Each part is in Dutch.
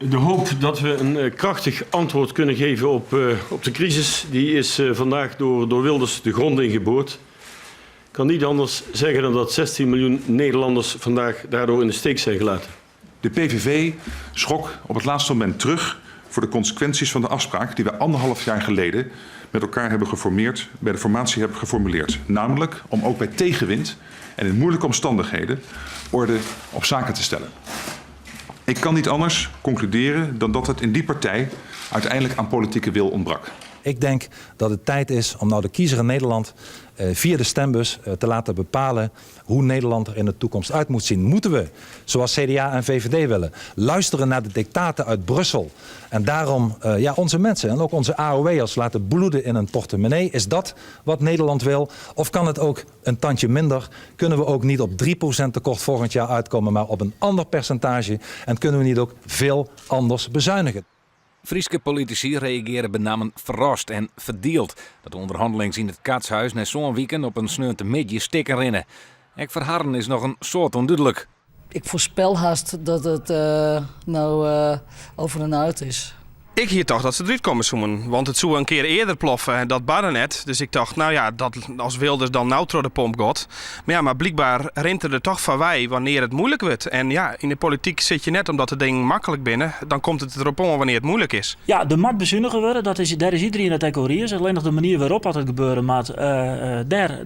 De hoop dat we een krachtig antwoord kunnen geven op de crisis, die is vandaag door Wilders de grond ingeboord. Ik kan niet anders zeggen dan dat 16 miljoen Nederlanders vandaag daardoor in de steek zijn gelaten. De PVV schrok op het laatste moment terug voor de consequenties van de afspraak die we 1,5 jaar geleden met elkaar hebben geformeerd, bij de formatie hebben geformuleerd. Namelijk om ook bij tegenwind en in moeilijke omstandigheden orde op zaken te stellen. Ik kan niet anders concluderen dan dat het in die partij uiteindelijk aan politieke wil ontbrak. Ik denk dat het tijd is om nou de kiezer in Nederland via de stembus te laten bepalen hoe Nederland er in de toekomst uit moet zien. Moeten we, zoals CDA en VVD willen, luisteren naar de dictaten uit Brussel en daarom onze mensen en ook onze AOW'ers laten bloeden in een portemonnee? Is dat wat Nederland wil? Of kan het ook een tandje minder? Kunnen we ook niet op 3% tekort volgend jaar uitkomen, maar op een ander percentage? En kunnen we niet ook veel anders bezuinigen? Frieske politici reageren benamen verrast en verdeeld. Dat de onderhandelingen in het Katshuis na zo'n weekend op een sneunte midje stikken rennen. Ek verharren is nog een soort onduidelijk. Ik voorspel haast dat het over en uit is. Ik hier toch dat ze eruit komen zoomen. Want het zou een keer eerder ploffen en dat barren net. Dus ik dacht, dat als Wilders dan nou door de pomp gaat. Maar blijkbaar rent er toch van wij wanneer het moeilijk wordt. En in de politiek zit je net omdat de dingen makkelijk binnen. Dan komt het erop om wanneer het moeilijk is. Ja, de mat bezuinigen worden, daar is iedereen het over eens. Alleen nog de manier waarop het gebeuren moet,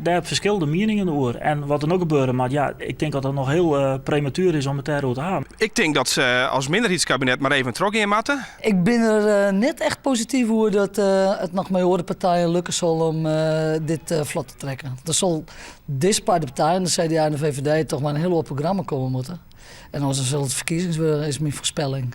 daar verschillende meningen over. En wat er nog gebeuren moet, ik denk dat het nog heel prematuur is om het daarover te gaan. Ik denk dat ze als minderheidskabinet maar even trok in matten. Ik ben er net echt positief over dat het nog met de partijen lukken zal om dit vlot te trekken. Er zal deze partijen, de CDA en de VVD, toch maar een heel hoop programma komen moeten. En als er zal het verkiezingsweer is mijn voorspelling.